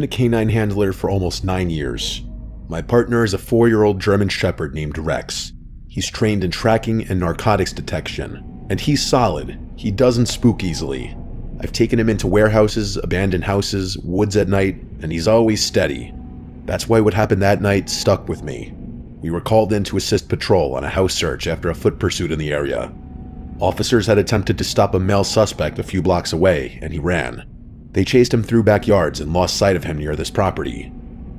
been a canine handler for almost 9 years. My partner is a 4-year-old German Shepherd named Rex. He's trained in tracking and narcotics detection, and he's solid. He doesn't spook easily. I've taken him into warehouses, abandoned houses, woods at night, and he's always steady. That's why what happened that night stuck with me. We were called in to assist patrol on a house search after a foot pursuit in the area. Officers had attempted to stop a male suspect a few blocks away, and he ran. They chased him through backyards and lost sight of him near this property.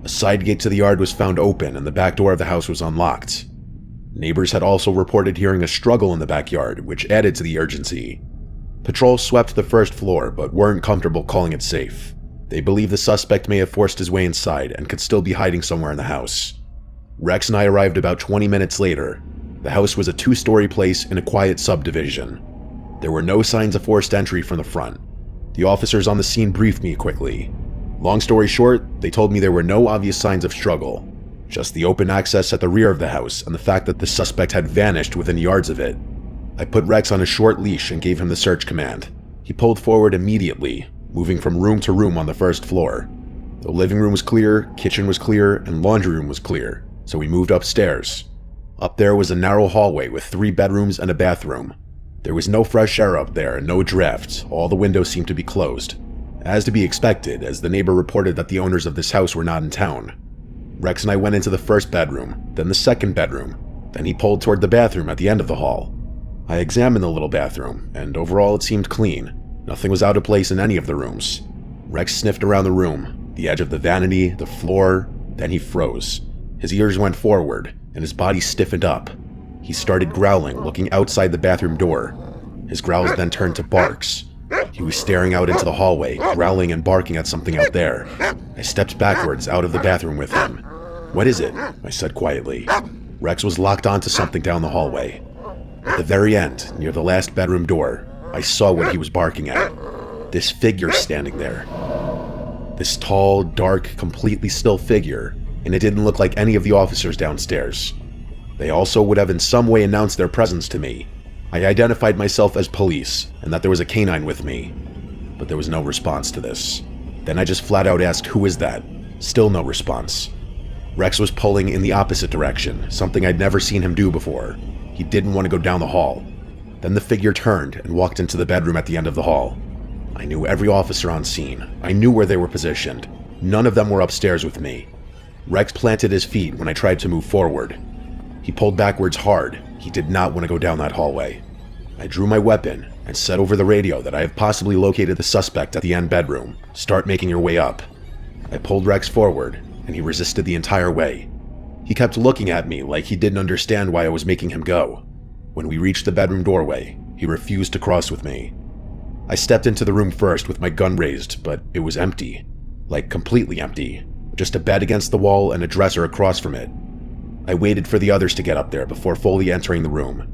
A side gate to the yard was found open and the back door of the house was unlocked. Neighbors had also reported hearing a struggle in the backyard, which added to the urgency. Patrol swept the first floor, but weren't comfortable calling it safe. They believe the suspect may have forced his way inside and could still be hiding somewhere in the house. Rex and I arrived about 20 minutes later. The house was a 2-story place in a quiet subdivision. There were no signs of forced entry from the front. The officers on the scene briefed me quickly. Long story short, they told me there were no obvious signs of struggle, just the open access at the rear of the house and the fact that the suspect had vanished within yards of it. I put Rex on a short leash and gave him the search command. He pulled forward immediately, moving from room to room on the first floor. The living room was clear, kitchen was clear, and laundry room was clear, so we moved upstairs. Up there was a narrow hallway with 3 bedrooms and a bathroom. There was no fresh air up there and no draft. All the windows seemed to be closed. As to be expected, as the neighbor reported that the owners of this house were not in town. Rex and I went into the first bedroom, then the second bedroom. Then he pulled toward the bathroom at the end of the hall. I examined the little bathroom, and overall it seemed clean. Nothing was out of place in any of the rooms. Rex sniffed around the room, the edge of the vanity, the floor, then he froze. His ears went forward, and his body stiffened up. He started growling, looking outside the bathroom door. His growls then turned to barks. He was staring out into the hallway, growling and barking at something out there. I stepped backwards out of the bathroom with him. "What is it?" I said quietly. Rex was locked onto something down the hallway. At the very end, near the last bedroom door, I saw what he was barking at. This figure standing there. This tall, dark, completely still figure, and it didn't look like any of the officers downstairs. They also would have in some way announced their presence to me. I identified myself as police, and that there was a canine with me. But there was no response to this. Then I just flat out asked, "Who is that?" Still no response. Rex was pulling in the opposite direction, something I'd never seen him do before. He didn't want to go down the hall. Then the figure turned and walked into the bedroom at the end of the hall. I knew every officer on scene. I knew where they were positioned. None of them were upstairs with me. Rex planted his feet when I tried to move forward. He pulled backwards hard. He did not want to go down that hallway. I drew my weapon and said over the radio that I have possibly located the suspect at the end bedroom. Start making your way up. I pulled Rex forward, and he resisted the entire way. He kept looking at me like he didn't understand why I was making him go. When we reached the bedroom doorway, he refused to cross with me. I stepped into the room first with my gun raised, but it was empty. Like completely empty. Just a bed against the wall and a dresser across from it. I waited for the others to get up there before fully entering the room.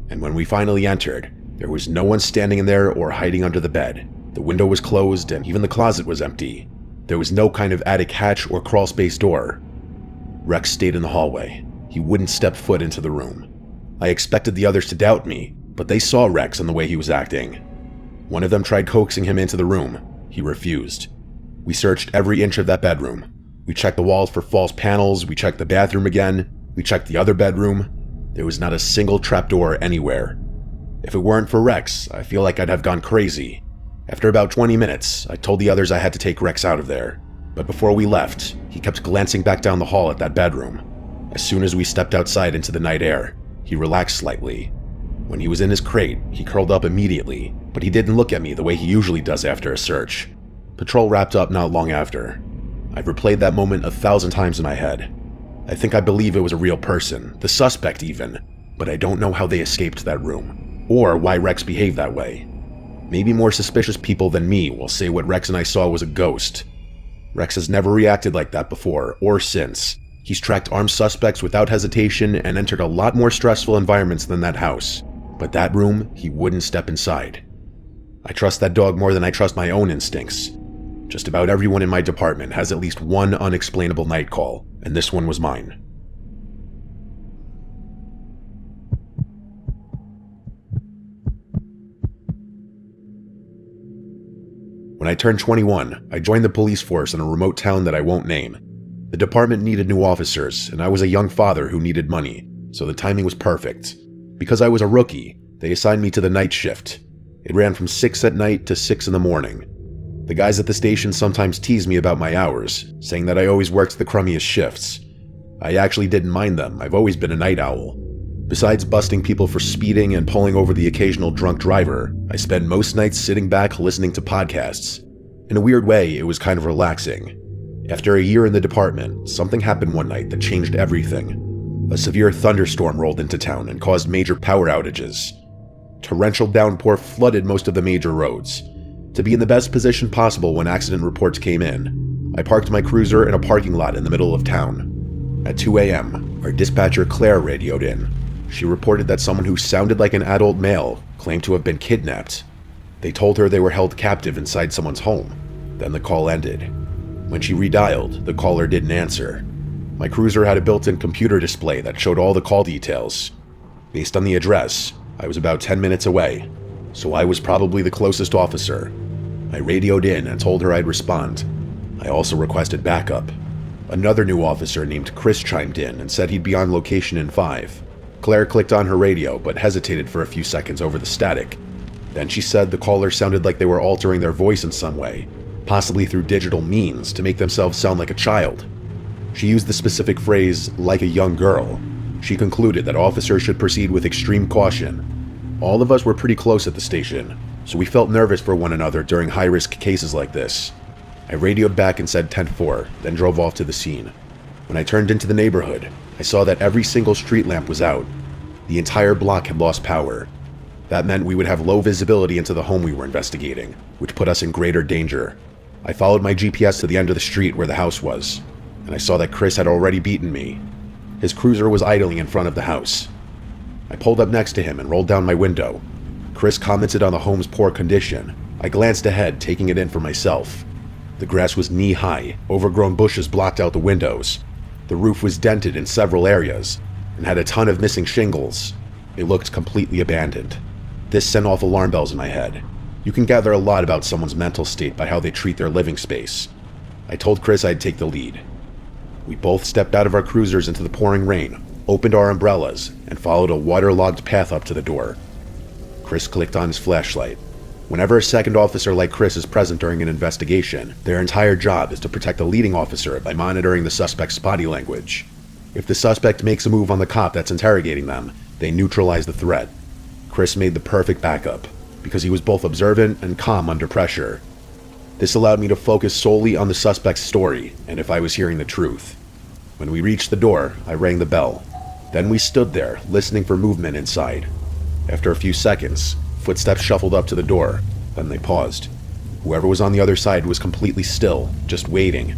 And when we finally entered, there was no one standing in there or hiding under the bed. The window was closed and even the closet was empty. There was no kind of attic hatch or crawl space door. Rex stayed in the hallway. He wouldn't step foot into the room. I expected the others to doubt me, but they saw Rex and the way he was acting. One of them tried coaxing him into the room. He refused. We searched every inch of that bedroom. We checked the walls for false panels, we checked the bathroom again, we checked the other bedroom. There was not a single trapdoor anywhere. If it weren't for Rex, I feel like I'd have gone crazy. After about 20 minutes, I told the others I had to take Rex out of there. But before we left, he kept glancing back down the hall at that bedroom. As soon as we stepped outside into the night air, he relaxed slightly. When he was in his crate, he curled up immediately, but he didn't look at me the way he usually does after a search. Patrol wrapped up not long after. I've replayed that moment 1,000 times in my head. I think I believe it was a real person, the suspect even, but I don't know how they escaped that room, or why Rex behaved that way. Maybe more suspicious people than me will say what Rex and I saw was a ghost. Rex has never reacted like that before, or since. He's tracked armed suspects without hesitation and entered a lot more stressful environments than that house. But that room, he wouldn't step inside. I trust that dog more than I trust my own instincts. Just about everyone in my department has at least one unexplainable night call, and this one was mine. When I turned 21, I joined the police force in a remote town that I won't name. The department needed new officers, and I was a young father who needed money, so the timing was perfect. Because I was a rookie, they assigned me to the night shift. It ran from 6 at night to 6 in the morning. The guys at the station sometimes teased me about my hours, saying that I always worked the crummiest shifts. I actually didn't mind them. I've always been a night owl. Besides busting people for speeding and pulling over the occasional drunk driver, I spend most nights sitting back listening to podcasts. In a weird way, it was kind of relaxing. After a year in the department, something happened one night that changed everything. A severe thunderstorm rolled into town and caused major power outages. Torrential downpour flooded most of the major roads. To be in the best position possible when accident reports came in, I parked my cruiser in a parking lot in the middle of town. At 2 a.m., our dispatcher Claire radioed in. She reported that someone who sounded like an adult male claimed to have been kidnapped. They told her they were held captive inside someone's home. Then the call ended. When she redialed, the caller didn't answer. My cruiser had a built-in computer display that showed all the call details. Based on the address, I was about 10 minutes away, so I was probably the closest officer. I radioed in and told her I'd respond. I also requested backup. Another new officer named Chris chimed in and said he'd be on location in 5. Claire clicked on her radio but hesitated for a few seconds over the static. Then she said the caller sounded like they were altering their voice in some way, possibly through digital means to make themselves sound like a child. She used the specific phrase, like a young girl. She concluded that officers should proceed with extreme caution. All of us were pretty close at the station, so we felt nervous for one another during high-risk cases like this. I radioed back and said 10-4, then drove off to the scene. When I turned into the neighborhood, I saw that every single street lamp was out. The entire block had lost power. That meant we would have low visibility into the home we were investigating, which put us in greater danger. I followed my GPS to the end of the street where the house was, and I saw that Chris had already beaten me. His cruiser was idling in front of the house. I pulled up next to him and rolled down my window. Chris commented on the home's poor condition. I glanced ahead, taking it in for myself. The grass was knee-high, overgrown bushes blocked out the windows. The roof was dented in several areas, and had a ton of missing shingles. It looked completely abandoned. This sent off alarm bells in my head. You can gather a lot about someone's mental state by how they treat their living space. I told Chris I'd take the lead. We both stepped out of our cruisers into the pouring rain, opened our umbrellas, and followed a waterlogged path up to the door. Chris clicked on his flashlight. Whenever a second officer like Chris is present during an investigation, their entire job is to protect the leading officer by monitoring the suspect's body language. If the suspect makes a move on the cop that's interrogating them, they neutralize the threat. Chris made the perfect backup, because he was both observant and calm under pressure. This allowed me to focus solely on the suspect's story, and if I was hearing the truth. When we reached the door, I rang the bell. Then we stood there, listening for movement inside. After a few seconds, footsteps shuffled up to the door, then they paused. Whoever was on the other side was completely still, just waiting.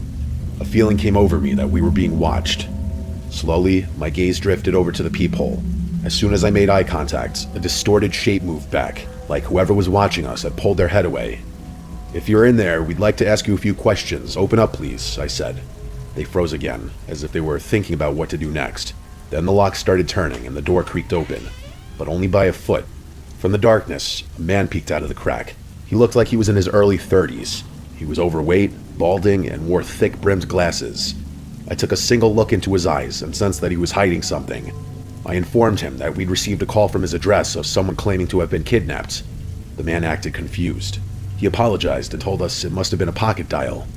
A feeling came over me that we were being watched. Slowly, my gaze drifted over to the peephole. As soon as I made eye contact, a distorted shape moved back, like whoever was watching us had pulled their head away. "If you're in there, we'd like to ask you a few questions. Open up, please," I said. They froze again, as if they were thinking about what to do next. Then the lock started turning and the door creaked open, but only by a foot. From the darkness, a man peeked out of the crack. He looked like he was in his early 30s. He was overweight, balding, and wore thick-brimmed glasses. I took a single look into his eyes and sensed that he was hiding something. I informed him that we'd received a call from his address of someone claiming to have been kidnapped. The man acted confused. He apologized and told us it must have been a pocket dial.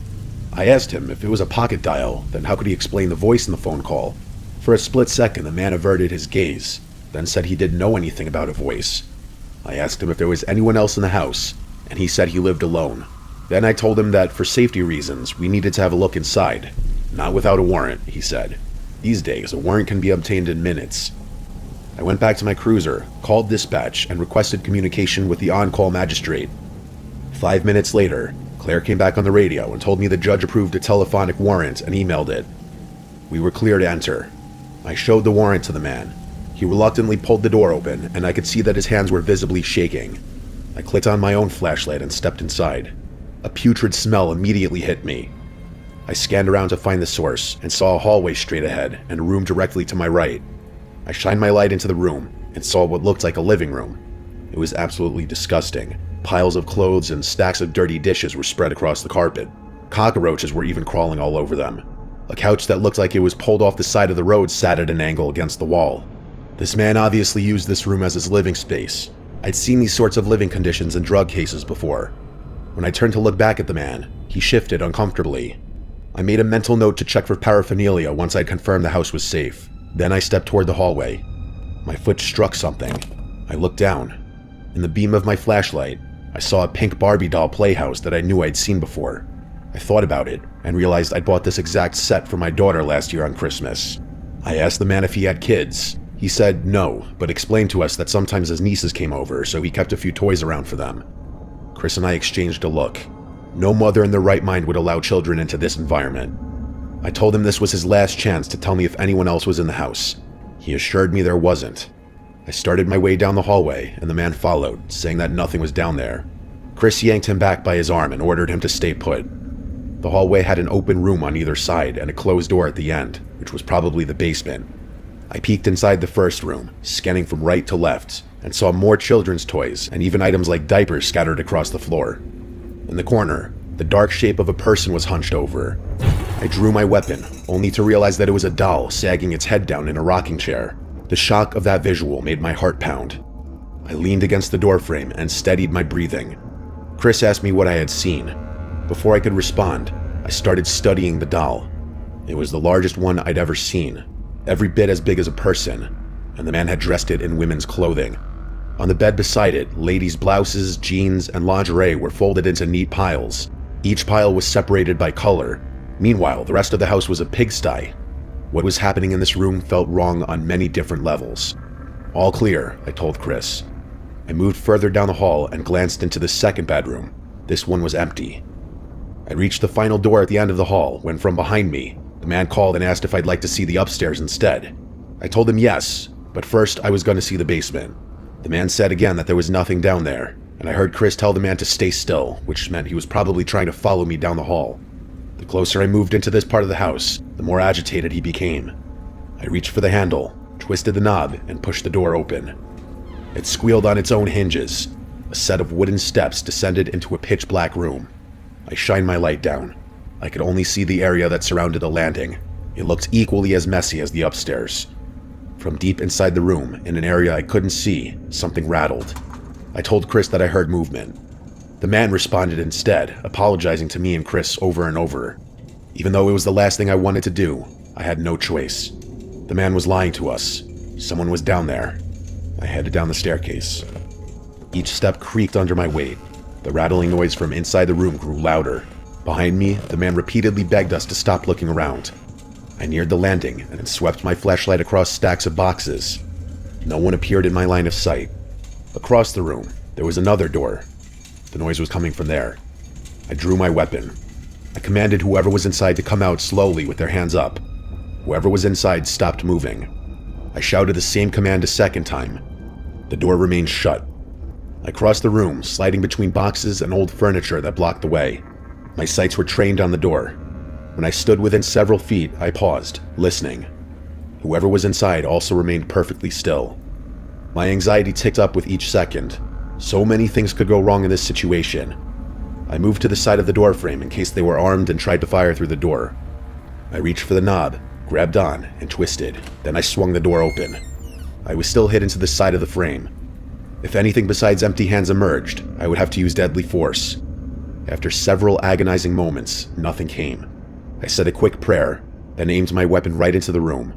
I asked him if it was a pocket dial, then how could he explain the voice in the phone call? For a split second, the man averted his gaze, then said he didn't know anything about a voice. I asked him if there was anyone else in the house, and he said he lived alone. Then I told him that for safety reasons, we needed to have a look inside. Not without a warrant, he said. These days, a warrant can be obtained in minutes. I went back to my cruiser, called dispatch, and requested communication with the on-call magistrate. 5 minutes later, Claire came back on the radio and told me the judge approved a telephonic warrant and emailed it. We were clear to enter. I showed the warrant to the man. He reluctantly pulled the door open, and I could see that his hands were visibly shaking. I clicked on my own flashlight and stepped inside. A putrid smell immediately hit me. I scanned around to find the source and saw a hallway straight ahead and a room directly to my right. I shined my light into the room and saw what looked like a living room. It was absolutely disgusting. Piles of clothes and stacks of dirty dishes were spread across the carpet. Cockroaches were even crawling all over them. A couch that looked like it was pulled off the side of the road sat at an angle against the wall. This man obviously used this room as his living space. I'd seen these sorts of living conditions in drug cases before. When I turned to look back at the man, he shifted uncomfortably. I made a mental note to check for paraphernalia once I'd confirmed the house was safe. Then I stepped toward the hallway. My foot struck something. I looked down. In the beam of my flashlight, I saw a pink Barbie doll playhouse that I knew I'd seen before. I thought about it and realized I'd bought this exact set for my daughter last year on Christmas. I asked the man if he had kids. He said no, but explained to us that sometimes his nieces came over, so he kept a few toys around for them. Chris and I exchanged a look. No mother in their right mind would allow children into this environment. I told him this was his last chance to tell me if anyone else was in the house. He assured me there wasn't. I started my way down the hallway, and the man followed, saying that nothing was down there. Chris yanked him back by his arm and ordered him to stay put. The hallway had an open room on either side and a closed door at the end, which was probably the basement. I peeked inside the first room, scanning from right to left, and saw more children's toys and even items like diapers scattered across the floor. In the corner, the dark shape of a person was hunched over. I drew my weapon, only to realize that it was a doll sagging its head down in a rocking chair. The shock of that visual made my heart pound. I leaned against the doorframe and steadied my breathing. Chris asked me what I had seen. Before I could respond, I started studying the doll. It was the largest one I'd ever seen, every bit as big as a person, and the man had dressed it in women's clothing. On the bed beside it, ladies' blouses, jeans, and lingerie were folded into neat piles. Each pile was separated by color. Meanwhile, the rest of the house was a pigsty. What was happening in this room felt wrong on many different levels. All clear, I told Chris. I moved further down the hall and glanced into the second bedroom. This one was empty. I reached the final door at the end of the hall when from behind me, the man called and asked if I'd like to see the upstairs instead. I told him yes, but first I was going to see the basement. The man said again that there was nothing down there, and I heard Chris tell the man to stay still, which meant he was probably trying to follow me down the hall. The closer I moved into this part of the house, the more agitated he became. I reached for the handle, twisted the knob, and pushed the door open. It squealed on its own hinges. A set of wooden steps descended into a pitch-black room. I shined my light down. I could only see the area that surrounded the landing. It looked equally as messy as the upstairs. From deep inside the room, in an area I couldn't see, something rattled. I told Chris that I heard movement. The man responded instead, apologizing to me and Chris over and over. Even though it was the last thing I wanted to do, I had no choice. The man was lying to us. Someone was down there. I headed down the staircase. Each step creaked under my weight. The rattling noise from inside the room grew louder. Behind me, the man repeatedly begged us to stop looking around. I neared the landing and swept my flashlight across stacks of boxes. No one appeared in my line of sight. Across the room, there was another door. The noise was coming from there. I drew my weapon. I commanded whoever was inside to come out slowly with their hands up. Whoever was inside stopped moving. I shouted the same command a second time. The door remained shut. I crossed the room, sliding between boxes and old furniture that blocked the way. My sights were trained on the door. When I stood within several feet, I paused, listening. Whoever was inside also remained perfectly still. My anxiety ticked up with each second. So many things could go wrong in this situation. I moved to the side of the doorframe in case they were armed and tried to fire through the door. I reached for the knob, grabbed on, and twisted. Then I swung the door open. I was still hit into the side of the frame. If anything besides empty hands emerged, I would have to use deadly force. After several agonizing moments, nothing came. I said a quick prayer, then aimed my weapon right into the room.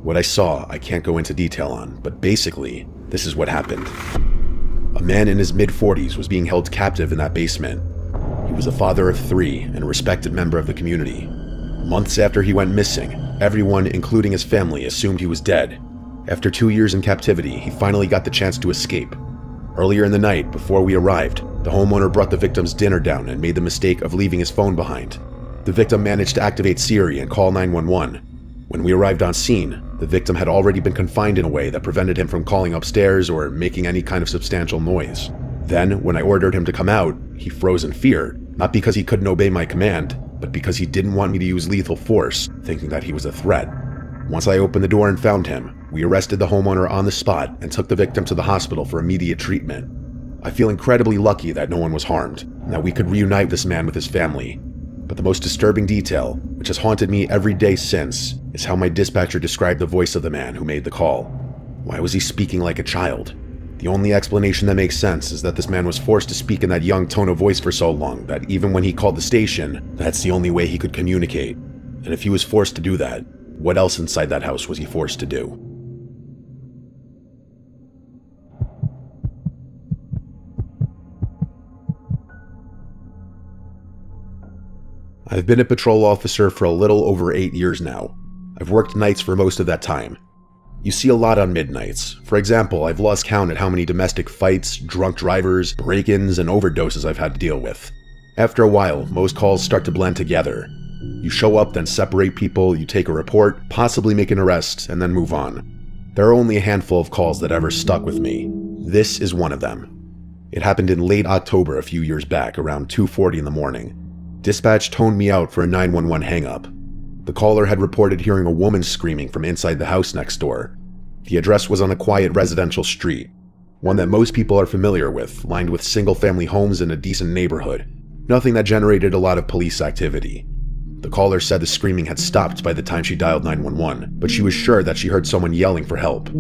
What I saw, I can't go into detail on, but basically, this is what happened. A man in his mid-40s was being held captive in that basement. He was a father of 3 and a respected member of the community. Months after he went missing, everyone, including his family, assumed he was dead. After 2 years in captivity, he finally got the chance to escape. Earlier in the night, before we arrived, the homeowner brought the victim's dinner down and made the mistake of leaving his phone behind. The victim managed to activate Siri and call 911. When we arrived on scene, the victim had already been confined in a way that prevented him from calling upstairs or making any kind of substantial noise. Then, when I ordered him to come out, he froze in fear, not because he couldn't obey my command, but because he didn't want me to use lethal force, thinking that he was a threat. Once I opened the door and found him, we arrested the homeowner on the spot and took the victim to the hospital for immediate treatment. I feel incredibly lucky that no one was harmed, and that we could reunite this man with his family. But the most disturbing detail, which has haunted me every day since, is how my dispatcher described the voice of the man who made the call. Why was he speaking like a child? The only explanation that makes sense is that this man was forced to speak in that young tone of voice for so long that even when he called the station, that's the only way he could communicate. And if he was forced to do that, what else inside that house was he forced to do? I've been a patrol officer for a little over 8 years now. I've worked nights for most of that time. You see a lot on midnights. For example, I've lost count at how many domestic fights, drunk drivers, break-ins, and overdoses I've had to deal with. After a while, most calls start to blend together. You show up, then separate people, you take a report, possibly make an arrest, and then move on. There are only a handful of calls that ever stuck with me. This is one of them. It happened in late October a few years back, around 2:40 in the morning. Dispatch toned me out for a 911 hang-up. The caller had reported hearing a woman screaming from inside the house next door. The address was on a quiet residential street, one that most people are familiar with, lined with single-family homes in a decent neighborhood. Nothing that generated a lot of police activity. The caller said the screaming had stopped by the time she dialed 911, but she was sure that she heard someone yelling for help.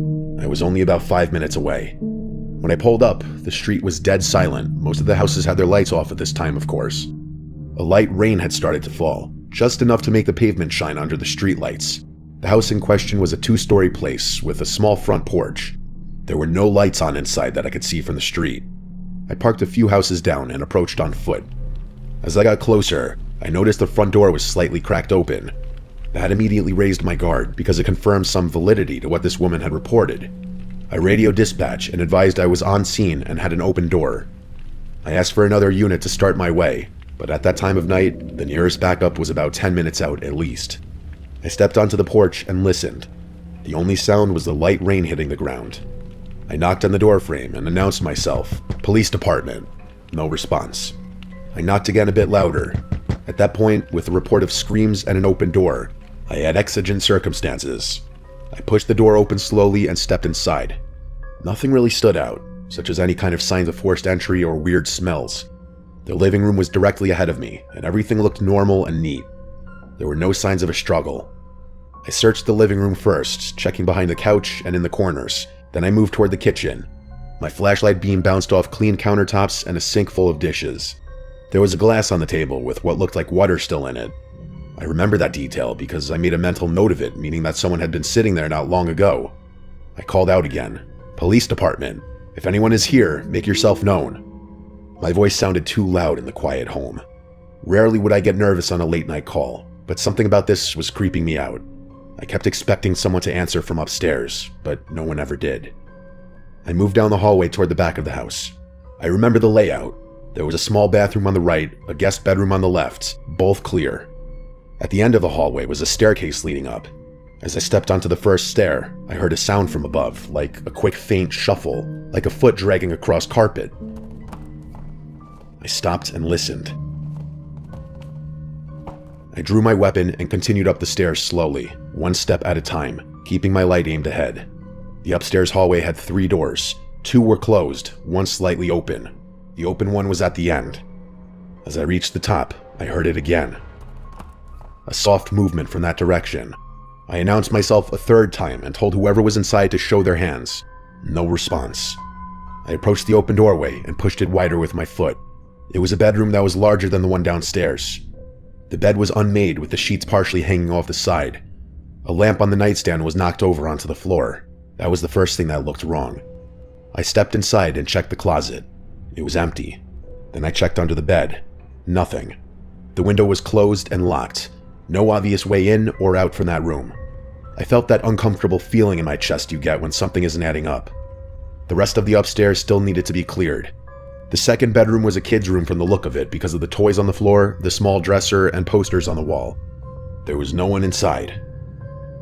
I was only about 5 minutes away. When I pulled up, the street was dead silent. Most of the houses had their lights off at this time, of course. A light rain had started to fall, just enough to make the pavement shine under the streetlights. The house in question was a 2-story place with a small front porch. There were no lights on inside that I could see from the street. I parked a few houses down and approached on foot. As I got closer, I noticed the front door was slightly cracked open. That immediately raised my guard because it confirmed some validity to what this woman had reported. I radioed dispatch and advised I was on scene and had an open door. I asked for another unit to start my way, but at that time of night, the nearest backup was about 10 minutes out at least. I stepped onto the porch and listened. The only sound was the light rain hitting the ground. I knocked on the door frame and announced myself, "Police Department." No response. I knocked again a bit louder. At that point, with a report of screams and an open door, I had exigent circumstances. I pushed the door open slowly and stepped inside. Nothing really stood out, such as any kind of signs of forced entry or weird smells. The living room was directly ahead of me, and everything looked normal and neat. There were no signs of a struggle. I searched the living room first, checking behind the couch and in the corners. Then I moved toward the kitchen. My flashlight beam bounced off clean countertops and a sink full of dishes. There was a glass on the table with what looked like water still in it. I remember that detail because I made a mental note of it, meaning that someone had been sitting there not long ago. I called out again, "Police Department. If anyone is here, make yourself known." My voice sounded too loud in the quiet home. Rarely would I get nervous on a late-night call, but something about this was creeping me out. I kept expecting someone to answer from upstairs, but no one ever did. I moved down the hallway toward the back of the house. I remember the layout. There was a small bathroom on the right, a guest bedroom on the left, both clear. At the end of the hallway was a staircase leading up. As I stepped onto the first stair, I heard a sound from above, like a quick faint shuffle, like a foot dragging across carpet. I stopped and listened. I drew my weapon and continued up the stairs slowly, one step at a time, keeping my light aimed ahead. The upstairs hallway had 3 doors. 2 were closed, one slightly open. The open one was at the end. As I reached the top, I heard it again. A soft movement from that direction. I announced myself a 3rd time and told whoever was inside to show their hands. No response. I approached the open doorway and pushed it wider with my foot. It was a bedroom that was larger than the one downstairs. The bed was unmade with the sheets partially hanging off the side. A lamp on the nightstand was knocked over onto the floor. That was the first thing that looked wrong. I stepped inside and checked the closet. It was empty. Then I checked under the bed. Nothing. The window was closed and locked. No obvious way in or out from that room. I felt that uncomfortable feeling in my chest you get when something isn't adding up. The rest of the upstairs still needed to be cleared. The second bedroom was a kid's room from the look of it because of the toys on the floor, the small dresser, and posters on the wall. There was no one inside.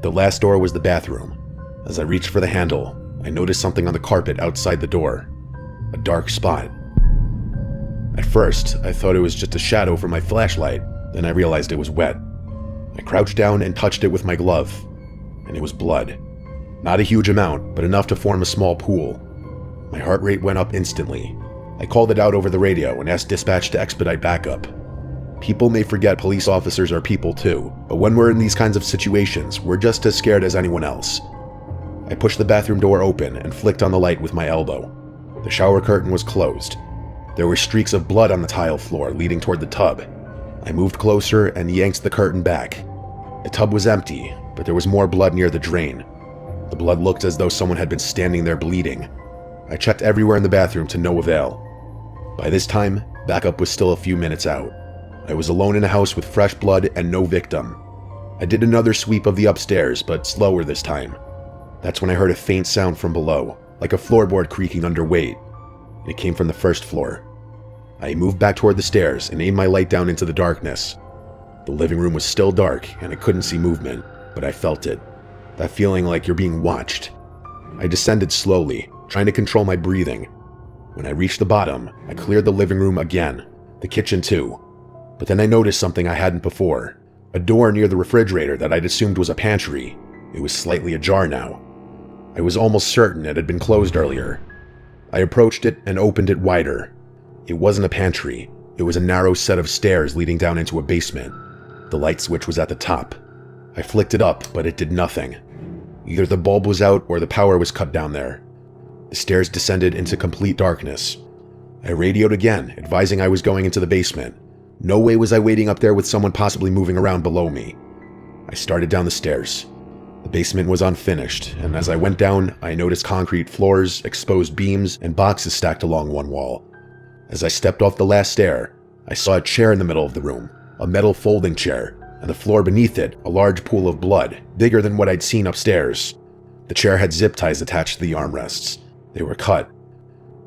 The last door was the bathroom. As I reached for the handle, I noticed something on the carpet outside the door. A dark spot. At first, I thought it was just a shadow from my flashlight, then I realized it was wet. I crouched down and touched it with my glove, and it was blood. Not a huge amount, but enough to form a small pool. My heart rate went up instantly. I called it out over the radio and asked dispatch to expedite backup. People may forget police officers are people too, but when we're in these kinds of situations, we're just as scared as anyone else. I pushed the bathroom door open and flicked on the light with my elbow. The shower curtain was closed. There were streaks of blood on the tile floor leading toward the tub. I moved closer and yanked the curtain back. The tub was empty, but there was more blood near the drain. The blood looked as though someone had been standing there bleeding. I checked everywhere in the bathroom to no avail. By this time, backup was still a few minutes out. I was alone in a house with fresh blood and no victim. I did another sweep of the upstairs, but slower this time. That's when I heard a faint sound from below, like a floorboard creaking under weight. It came from the first floor. I moved back toward the stairs and aimed my light down into the darkness. The living room was still dark and I couldn't see movement, but I felt it. That feeling like you're being watched. I descended slowly, trying to control my breathing. When I reached the bottom, I cleared the living room again, the kitchen too. But then I noticed something I hadn't before. A door near the refrigerator that I'd assumed was a pantry. It was slightly ajar now. I was almost certain it had been closed earlier. I approached it and opened it wider. It wasn't a pantry. It was a narrow set of stairs leading down into a basement. The light switch was at the top. I flicked it up, but it did nothing. Either the bulb was out or the power was cut down there. The stairs descended into complete darkness. I radioed again, advising I was going into the basement. No way was I waiting up there with someone possibly moving around below me. I started down the stairs. The basement was unfinished, and as I went down, I noticed concrete floors, exposed beams, and boxes stacked along one wall. As I stepped off the last stair, I saw a chair in the middle of the room, a metal folding chair, and the floor beneath it, a large pool of blood, bigger than what I'd seen upstairs. The chair had zip ties attached to the armrests. They were cut.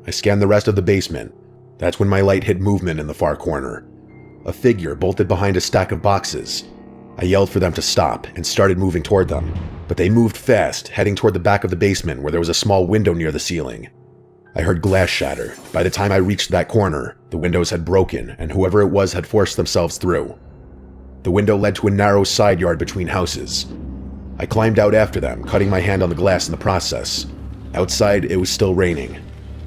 I scanned the rest of the basement. That's when my light hit movement in the far corner. A figure bolted behind a stack of boxes. I yelled for them to stop and started moving toward them, but they moved fast, heading toward the back of the basement where there was a small window near the ceiling. I heard glass shatter. By the time I reached that corner, the windows had broken and whoever it was had forced themselves through. The window led to a narrow side yard between houses. I climbed out after them, cutting my hand on the glass in the process. Outside, it was still raining.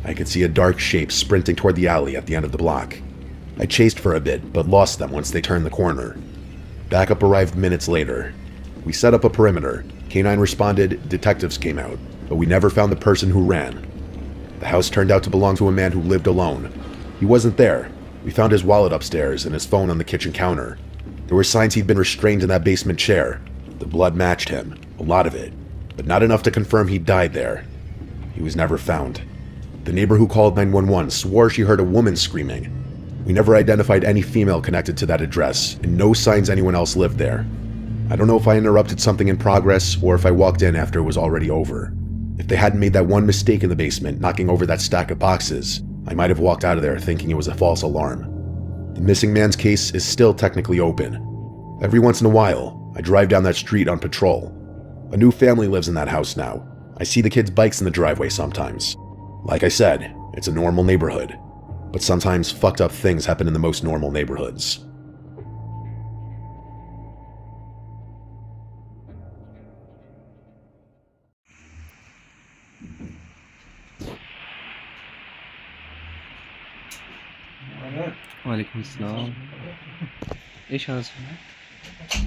I could see a dark shape sprinting toward the alley at the end of the block. I chased for a bit, but lost them once they turned the corner. Backup arrived minutes later. We set up a perimeter. K9 responded, detectives came out, but we never found the person who ran. The house turned out to belong to a man who lived alone. He wasn't there. We found his wallet upstairs and his phone on the kitchen counter. There were signs he'd been restrained in that basement chair. The blood matched him, a lot of it, but not enough to confirm he died there. He was never found. The neighbor who called 911 swore she heard a woman screaming. We never identified any female connected to that address, and no signs anyone else lived there. I don't know if I interrupted something in progress or if I walked in after it was already over. If they hadn't made that one mistake in the basement, knocking over that stack of boxes, I might have walked out of there thinking it was a false alarm. The missing man's case is still technically open. Every once in a while, I drive down that street on patrol. A new family lives in that house now. I see the kids' bikes in the driveway sometimes. Like I said, it's a normal neighborhood. But sometimes fucked up things happen in the most normal neighborhoods. वालेकुम सलाम ايش هذا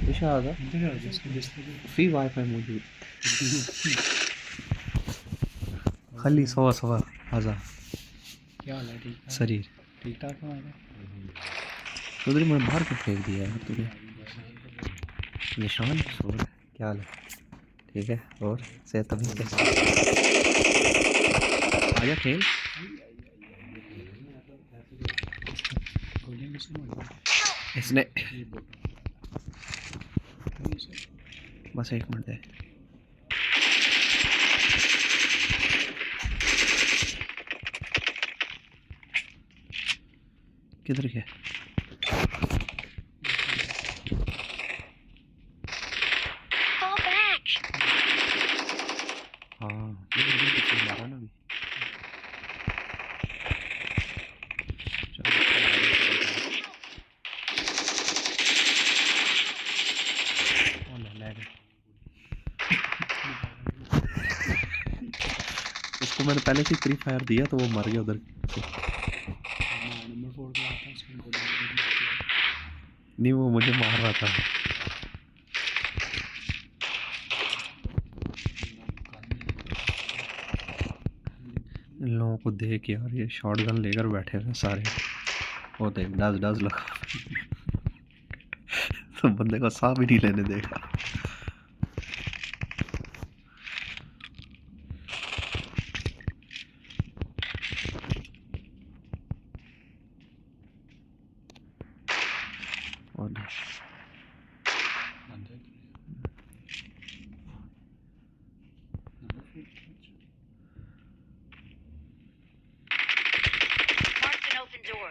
ايش هذا في واي فاي موجود خلي سوا سوا هذا क्या हाल है ठीक है शरीर ठीक ठाक है उधर मैंने बाहर क्यों फेंक दिया है तुझे निशान सो क्या हाल है ठीक है और सेहत तभी कैसे आजा खेल इसने बस एक मिनट है किधर गया हाँ मारा ना भी उसको मैंने पहले से फ्री फायर दिया तो वो मर गया उधर नहीं वो मुझे मार रहा था। इन लोगों को देख यार, ये शॉटगन लेकर बैठे हुए सारे। वो देख डज डज लगा तो बंदे को सांस भी नहीं लेने देगा। और Marked an open door.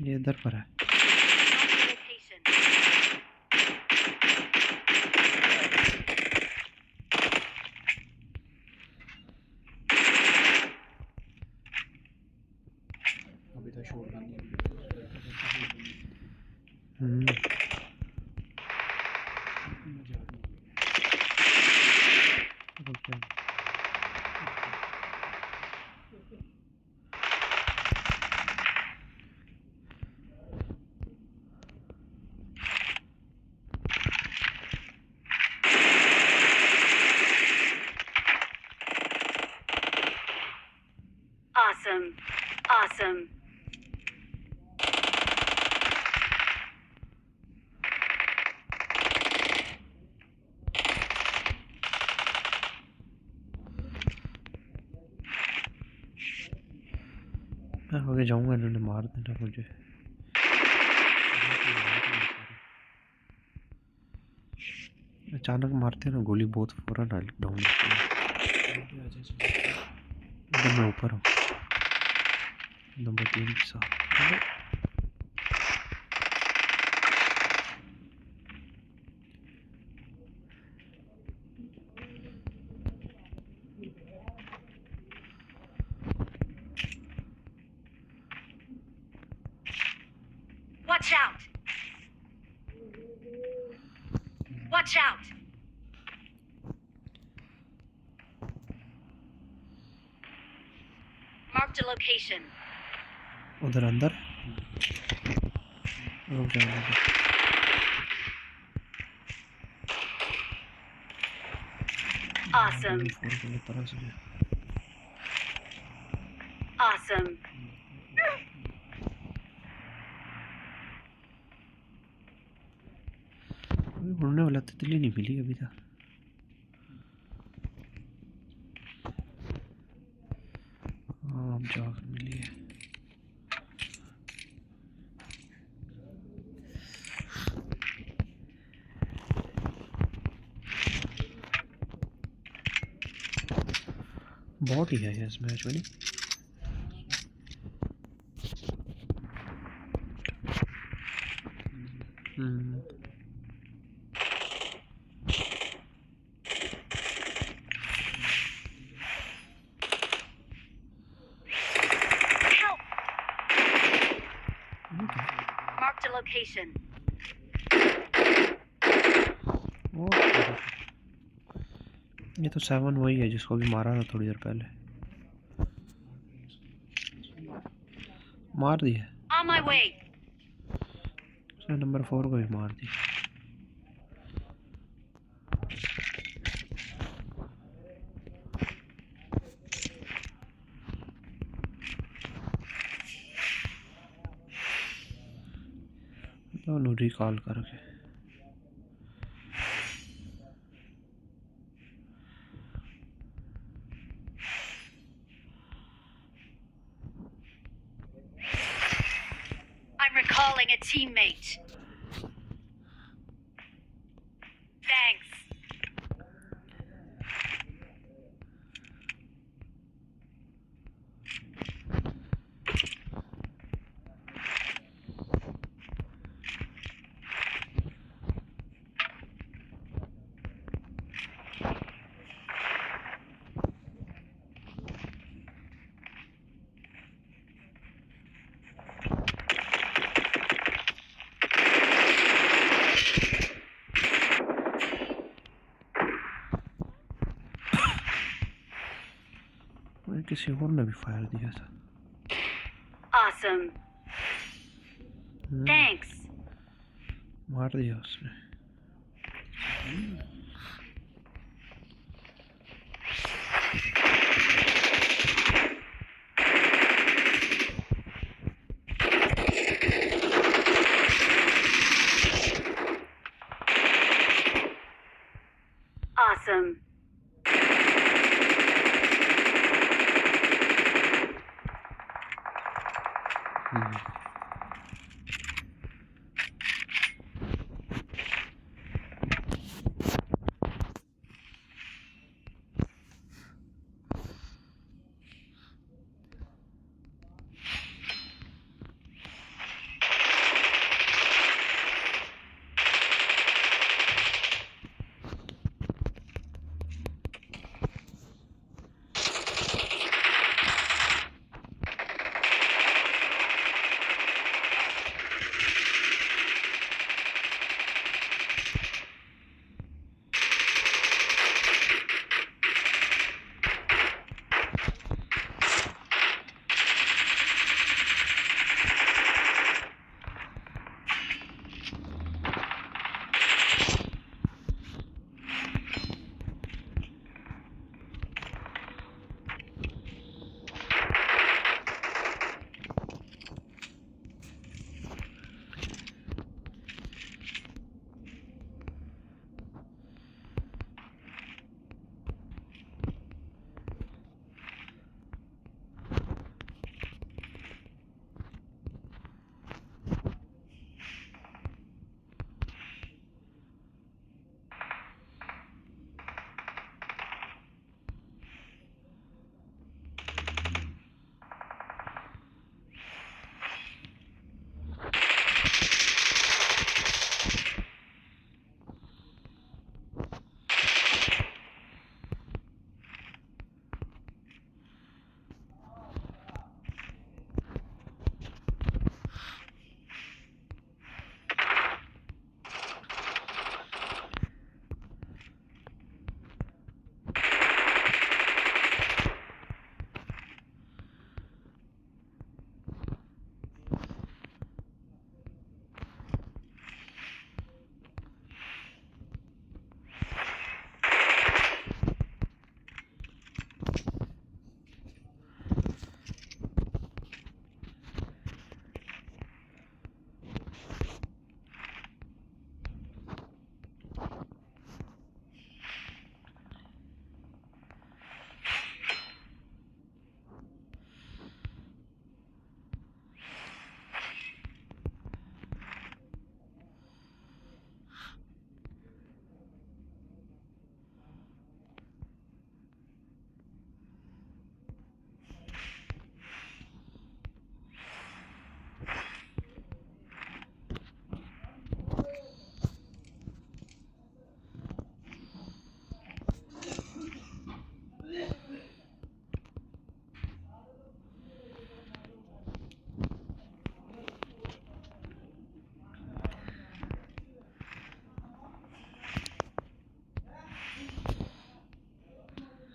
ये इधर पर है। Location. अभी तो शोर नहीं Okay. Awesome. Awesome. मैं आगे जाऊंगा, इन्होंने मार देना मुझे। अचानक मारते हैं ना गोली, बहुत फौरन डाउन एकदम मैं ऊपर हूँ नंबर 3 के साथ। Watch out. Watch out. Marked a location. उधर अंदर रुक जाओ। Awesome. तरह से Awesome. उड़ने वाला तितली नहीं मिली अभी तक। हाँ अब जाकर मिली है। बहुत ही है इस मैच में। Help. Marked a location. ये तो 7 वही है जिसको भी मारा था थोड़ी देर पहले। मार दिया On my way. उसने नंबर 4 को भी मार दी। दोनों रिकॉल करके I'm recalling a teammate. Thanks. मैंने किसी और ने भी फायर दिया था। Awesome. Thanks. मार दिया उसने। Awesome.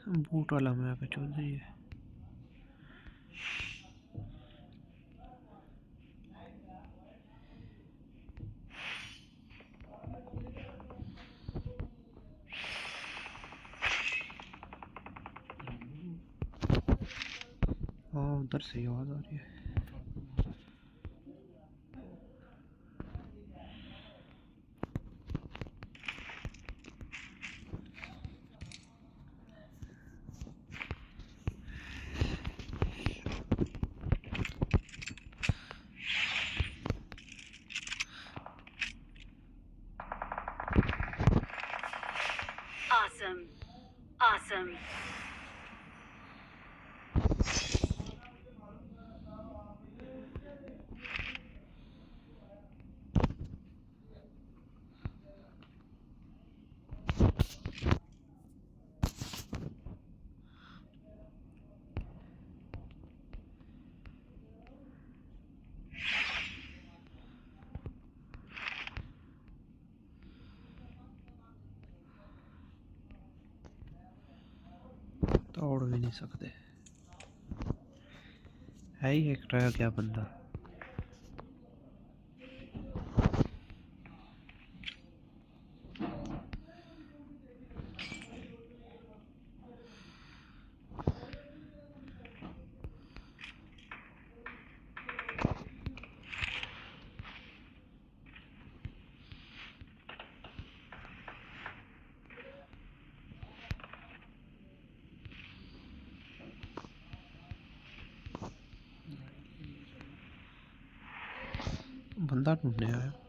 बूट वाला मैप है चौधरी है। हाँ उधर से आवाज आ रही है। Awesome. Awesome. तोड़ भी नहीं सकते। है ही एक रह गया बंदा। बंदा ढूंढने आया।